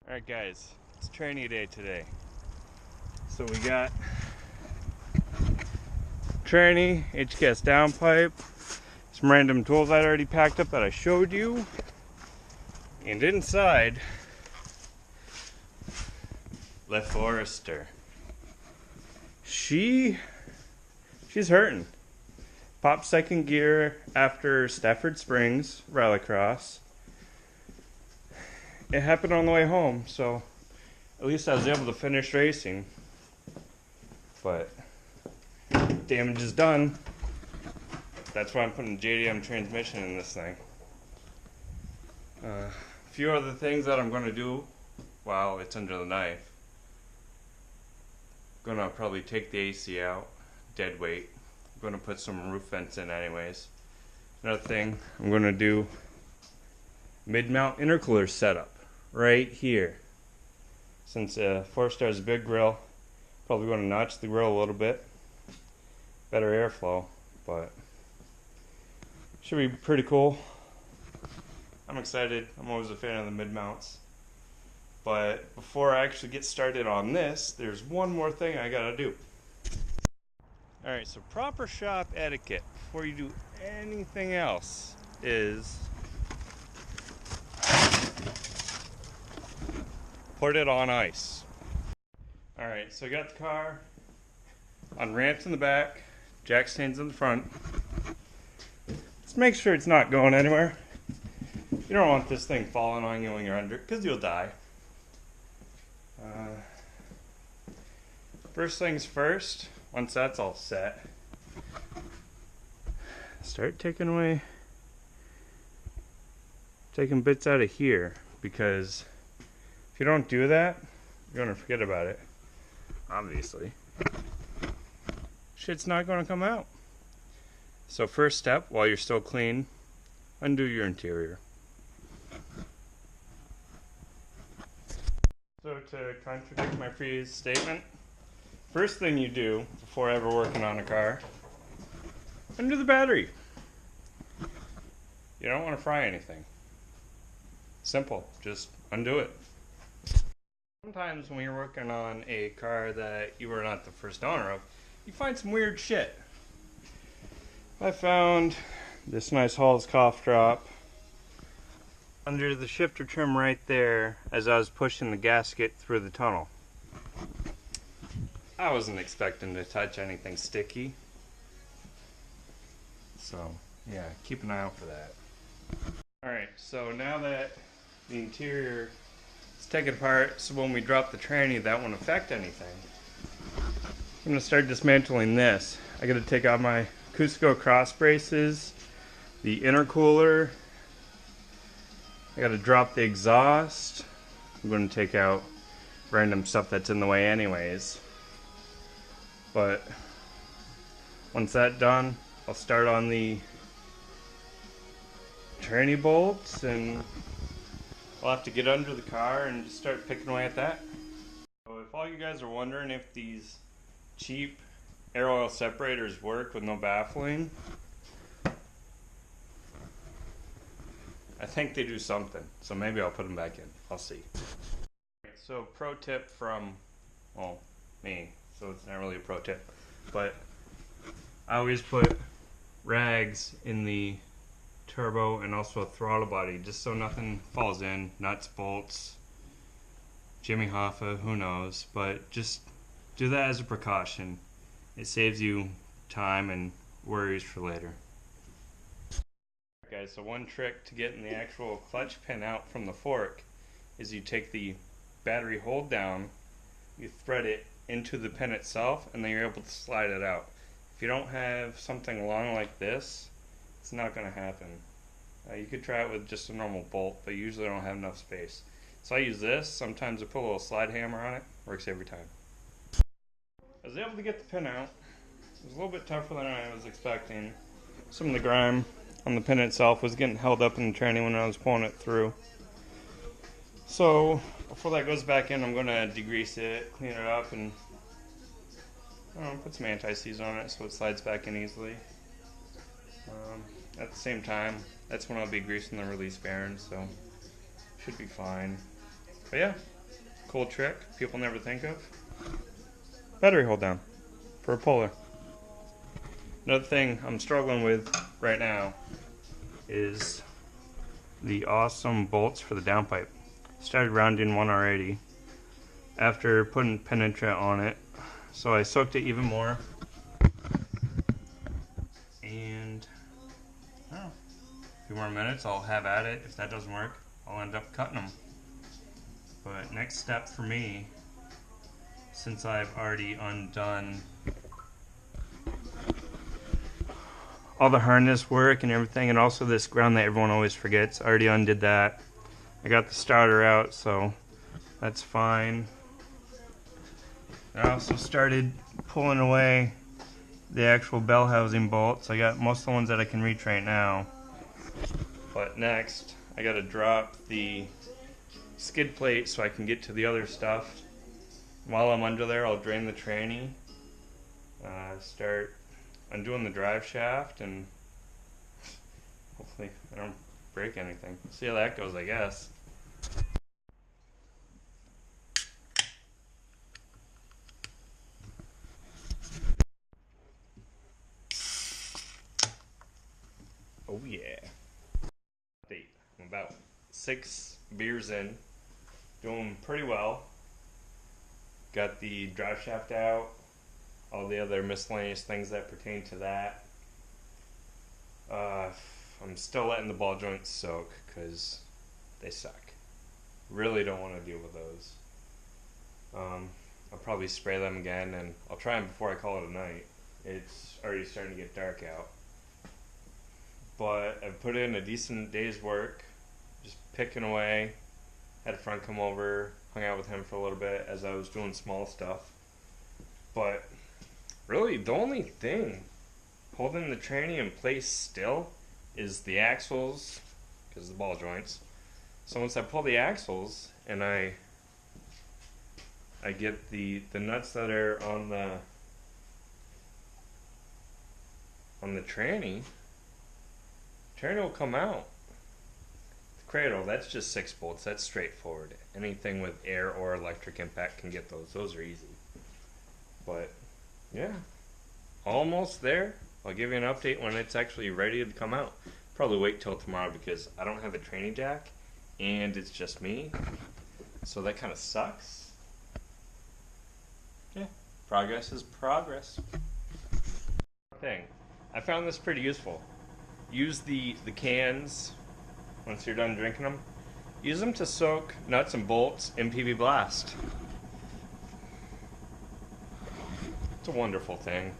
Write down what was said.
Alright guys, it's tranny day today. So we got tranny, HKS downpipe, some random tools I'd already packed up that I showed you, and inside, Le Forester. She's hurting. Popped second gear after Stafford Springs Rallycross. It happened on the way home, so at least I was able to finish racing. But damage is done. That's why I'm putting a JDM transmission in this thing. A few other things that I'm going to do while it's under the knife. I'm going to probably take the AC out, dead weight. I'm going to put some roof vents in anyways. Another thing I'm going to do, mid-mount intercooler setup right here. Since Forester has a big grill, probably going to notch the grill a little bit. Better airflow, but should be pretty cool. I'm excited. I'm always a fan of the mid-mounts. But before I actually get started on this, there's one more thing I gotta do. Alright, so proper shop etiquette before you do anything else is put it on ice. Alright, so I got the car on ramps in the back, jack stands in the front. Let's make sure it's not going anywhere. You don't want this thing falling on you when you're under, because you'll die. First things first, once that's all set, start taking bits out of here, because if you don't do that, you're going to forget about it, obviously. Shit's not going to come out. So first step, while you're still clean, undo your interior. So to contradict my previous statement, first thing you do before ever working on a car, undo the battery. You don't want to fry anything. Simple, just undo it. Sometimes when you're working on a car that you are not the first owner of, you find some weird shit. I found this nice Hall's cough drop under the shifter trim right there as I was pushing the gasket through the tunnel. I wasn't expecting to touch anything sticky. So yeah, keep an eye out for that. Alright, so now that the interior is taken apart, so when we drop the tranny that won't affect anything, I'm going to start dismantling this. I got to take out my Cusco cross braces, the intercooler. I got to drop the exhaust. I'm going to take out random stuff that's in the way anyways. But once that's done, I'll start on the tranny bolts, and I'll have to get under the car and just start picking away at that. So if all you guys are wondering if these cheap air oil separators work with no baffling, I think they do something, so maybe I'll put them back in. I'll see. So pro tip from, well, me, so it's not really a pro tip, but I always put rags in the turbo and also a throttle body just so nothing falls in, nuts, bolts, Jimmy Hoffa, who knows, but just do that as a precaution. It saves you time and worries for later. Guys, so one trick to getting the actual clutch pin out from the fork is you take the battery hold down, you thread it into the pin itself, and then you're able to slide it out. If you don't have something long like this, it's not going to happen. You could try it with just a normal bolt, but you usually don't have enough space. So I use this. Sometimes I put a little slide hammer on it. Works every time. I was able to get the pin out. It was a little bit tougher than I was expecting. Some of the grime on the pin itself was getting held up in the tranny when I was pulling it through. So before that goes back in, I'm going to degrease it, clean it up, and put some anti-seize on it so it slides back in easily. At the same time, that's when I'll be greasing the release bearings, so should be fine. But yeah, Cool trick people never think of. Battery hold down for a puller. Another thing I'm struggling with right now is the awesome bolts for the downpipe. Started rounding one already after putting penetrant on it, so I soaked it even more. And I don't know, a few more minutes I'll have at it. If that doesn't work, I'll end up cutting them. But next step for me, since I've already undone all the harness work and everything, and also this ground that everyone always forgets, I already undid that. I got the starter out, so that's fine. I also started pulling away the actual bell housing bolts. I got most of the ones that I can reach right now. But next, I gotta drop the skid plate so I can get to the other stuff. While I'm under there, I'll drain the tranny, start undoing the drive shaft, and hopefully I don't break anything. See how that goes, I guess. Oh yeah. I'm about 6 beers in, doing pretty well. Got the drive shaft out, all the other miscellaneous things that pertain to that. I'm still letting the ball joints soak because they suck. Really don't want to deal with those. I'll probably spray them again, and I'll try them before I call it a night. It's already starting to get dark out. But I've put in a decent day's work, just picking away. Had a friend come over, hung out with him for a little bit as I was doing small stuff. But really, the only thing holding the tranny in place still is the axles, because of the ball joints. So once I pull the axles and I get the nuts that are on the tranny will come out. The cradle, that's just 6 bolts. That's straightforward. Anything with air or electric impact can get those. Those are easy. But yeah, almost there. I'll give you an update when it's actually ready to come out. Probably wait till tomorrow because I don't have a tranny jack and it's just me. So that kind of sucks. Yeah, progress is progress. I found this pretty useful. Use the cans once you're done drinking them. Use them to soak nuts and bolts in PB Blast. It's a wonderful thing.